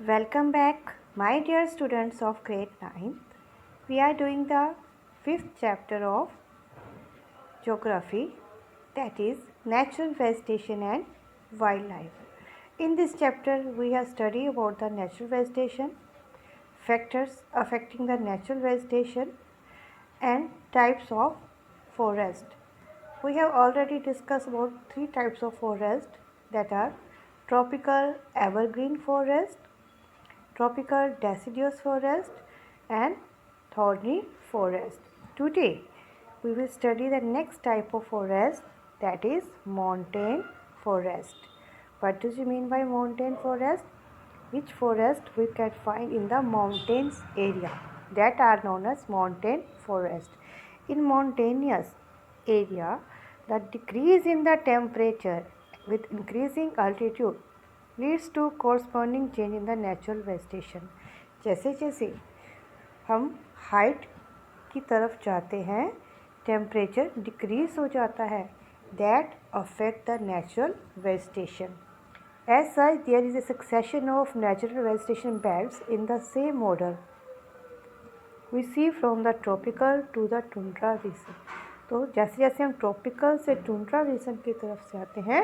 Welcome back, my dear students of grade 9th. We are doing the 5th chapter of geography, that is natural vegetation and wildlife. In this chapter, we have studied about the natural vegetation, factors affecting the natural vegetation, and types of forest. We have already discussed about 3 types of forest, that are tropical evergreen forest, tropical deciduous forest and thorny forest. Today we will study the next type of forest, that is montane forest. What does it mean by montane forest? Which forest we can find in the mountains area, that are known as montane forest. In mountainous area, the decrease in the temperature with increasing altitude leads to corresponding change in the natural vegetation. जैसे जैसे हम height की तरफ जाते हैं, temperature decrease हो जाता है, that affect the natural vegetation. As such, there is a succession of natural vegetation belts in the same order. We see from the tropical to the tundra region. तो जैसे जैसे हम ट्रॉपिकल से tundra region की तरफ से आते हैं,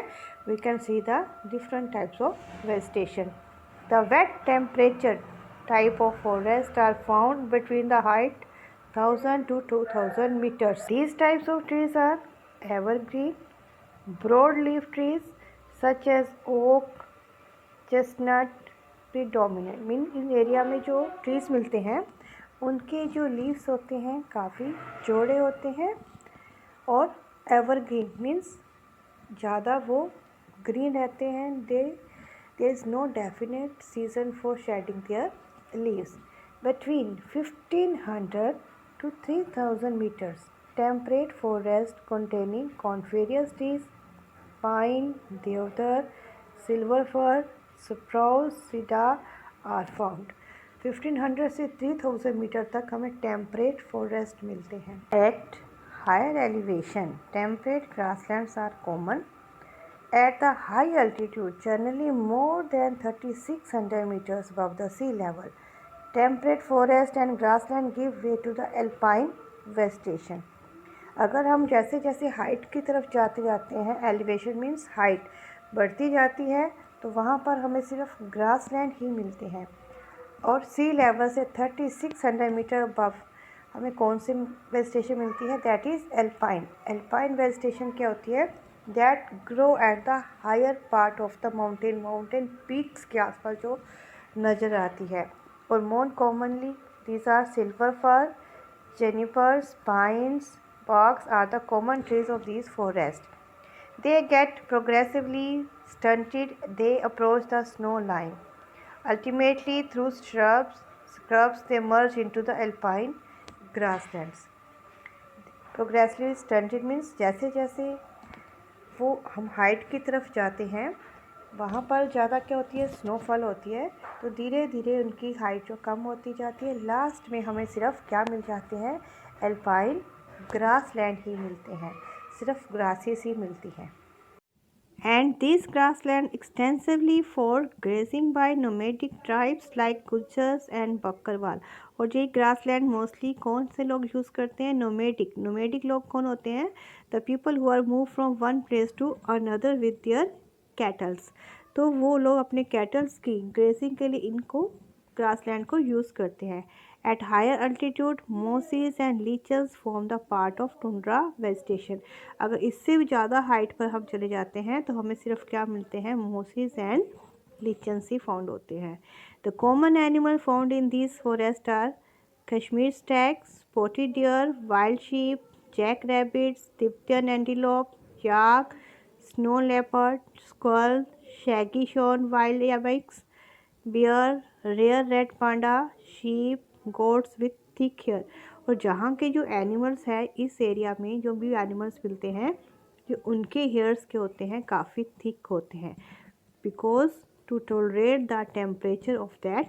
we can see the different types of vegetation. The wet temperature type of forest are found between the height 1000 to 2000 meters. These types of trees are evergreen, broadleaf trees such as oak, chestnut predominant. Mean in area में जो trees मिलते हैं उनके जो leaves होते हैं काफ़ी चौड़े होते हैं, और एवरग्रीन मीन्स ज़्यादा वो ग्रीन रहते हैं. There is no definite season for shedding their leaves. Between 1500 to 3000 meters, temperate forest containing coniferous trees, pine, deodar, silver fir, spruce, cedar are found. 1500 से 3000 मीटर तक हमें टेम्परेट फॉरेस्ट मिलते हैं. At higher elevation temperate grasslands are common. At the high altitude, generally more than 3600 meters above the sea level, temperate forest and grassland give way to the alpine vegetation. अगर हम जैसे जैसे height की तरफ जाते जाते हैं, एलिवेशन मीन्स हाइट बढ़ती जाती है, तो वहाँ पर हमें सिर्फ ग्रासलैंड ही मिलते हैं. और सी लेवल से 3600 मीटर अबव हमें कौन सी वेजिटेशन मिलती है? That is alpine. Alpine vegetation क्या होती है? that grow at the higher part of the mountain peaks के आसपास जो नज़र आती है. और more commonly these are silver fir, junipers, pines, box are the common trees of these forests. They get progressively stunted, they approach the snow line. Ultimately through scrubs they merge into the alpine grasslands. Progressively stunted means जैसे जैसे वो हम height की तरफ जाते हैं, वहाँ पर ज़्यादा क्या होती है? स्नोफॉल होती है, तो धीरे धीरे उनकी हाइट जो कम होती जाती है, लास्ट में हमें सिर्फ क्या मिल जाते हैं? एल्पाइन ग्रासलैंड ही मिलते हैं, सिर्फ ग्रासेस ही मिलती हैं. And these grassland extensively for grazing by nomadic tribes like Gujars and Bakkarwal. और ये grassland mostly कौन से लोग यूज़ करते हैं? nomadic लोग कौन होते हैं? The people who are moved from one place to another with their cattles. तो वो लोग अपने cattles की grazing के लिए इनको grassland को यूज़ करते हैं. At higher altitude, mosses and lichens form the part of tundra vegetation. अगर इससे भी ज़्यादा हाइट पर हम चले जाते हैं तो हमें सिर्फ क्या मिलते हैं? mosses and lichens he found होते हैं. The common animal found in these forests are Kashmir stag, spotted deer, wild sheep, jackrabbits, Tibetan antelope, yak, snow leopard, squirrel, shaggy shorn wild ibex, bear, rare red panda, sheep, goats with thick hair. और जहाँ के जो animals हैं इस area में जो भी animals मिलते हैं, जो उनके हेयर्स के होते हैं काफ़ी थिक होते हैं, because to tolerate the temperature of that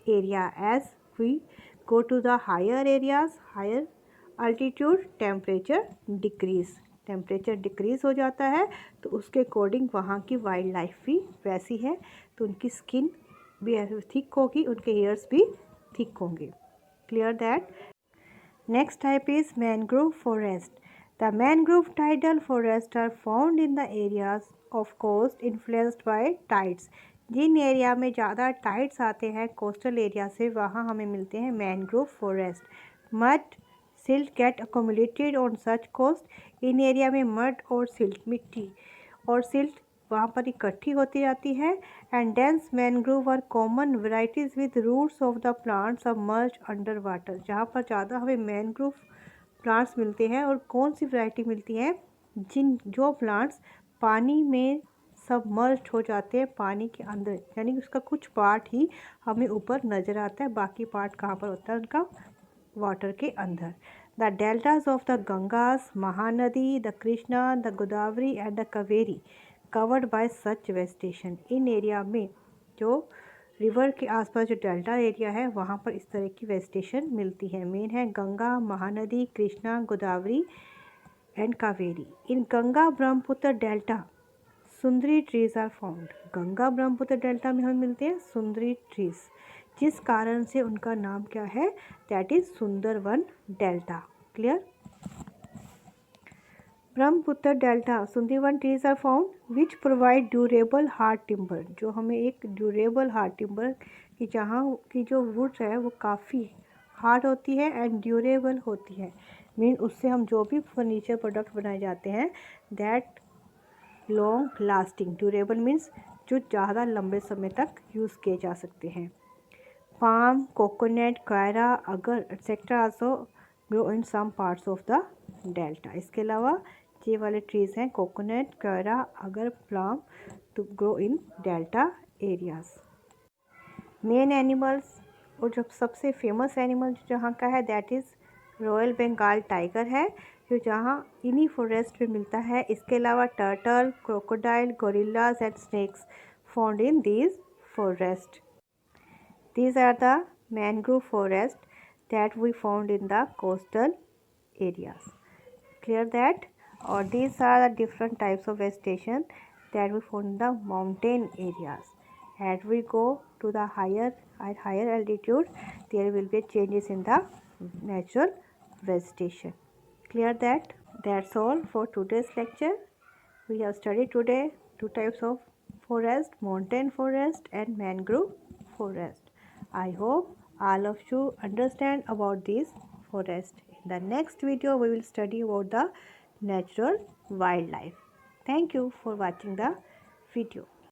area. As we go to the higher areas, higher altitude, temperature decrease हो जाता है, तो उसके अकॉर्डिंग वहाँ की वाइल्ड लाइफ भी वैसी है, तो उनकी स्किन थिक होगी, उनके हेयर्स भी थिक होंगे। Clear that. Next type is mangrove forest. The mangrove tidal forest are found in the areas of coast influenced by tides. जिन एरिया में ज़्यादा टाइड्स आते हैं कोस्टल एरिया से, वहाँ हमें मिलते हैं mangrove forest. Mud silt get accumulated on such coast. इन एरिया में मड और सिल्ट, मिट्टी और सिल्ट वहाँ पर इकट्ठी होती जाती है। And dense mangrove are common varieties with roots of the plants submerged under water. जहाँ पर ज़्यादा हमें मैनग्रोव प्लांट्स मिलते हैं। और कौन सी वैरायटी मिलती है? जो प्लांट्स पानी में सबमर्ज्ड हो जाते हैं, पानी के अंदर, यानी उसका कुछ पार्ट ही हमें ऊपर नज़र आता है, बाकी पार्ट कहाँ पर होता है उनका? वाटर के अंदर। The deltas of the Gangas, Mahanadi, the Krishna, the Godavari and the Kaveri covered by such vegetation. इन एरिया में जो रिवर के आसपास जो डेल्टा एरिया है वहाँ पर इस तरह की वेजिटेशन मिलती है। मेन है Ganga, Mahanadi, Krishna, Godavari and Kaveri. In Ganga Brahmaputra delta sundari trees are found. Ganga Brahmaputra delta में हमें मिलते हैं सुंदरी ट्रीज, जिस कारण से उनका नाम क्या है? That is Sundarban delta. Clear. Brahmaputra delta Sundarban trees are found which provide durable hard timber. जो हमें एक ड्यूरेबल हार्ड टिम्बर की, जहाँ की जो वुड है वो काफ़ी हार्ड होती है एंड ड्यूरेबल होती है। मीन उससे हम जो भी फर्नीचर प्रोडक्ट बनाए जाते हैं that long lasting. Durable means जो ज़्यादा लंबे समय तक यूज़ किए जा सकते हैं। Palm, coconut, keora, agar etcetera also grow in some parts of the delta. इसके अलावा ये वाले ट्रीज़ हैं coconut, keora, agar, palm to grow in delta areas. Main animals और जो सबसे फेमस एनिमल जहाँ का है that is royal Bengal tiger है, जो जहाँ इन्हीं फॉरेस्ट में मिलता है। इसके अलावा turtle, crocodile, gorillas and snacks found in these forest. These are the mangrove forest that we found in the coastal areas. Clear that? Or these are the different types of vegetation that we found in the mountain areas. As we go to the higher altitude, there will be changes in the natural vegetation. Clear that? That's all for today's lecture. We have studied today two types of forest, mountain forest and mangrove forest. I hope all of you understand about this forest. In the next video, we will study about the natural wildlife. Thank you for watching the video.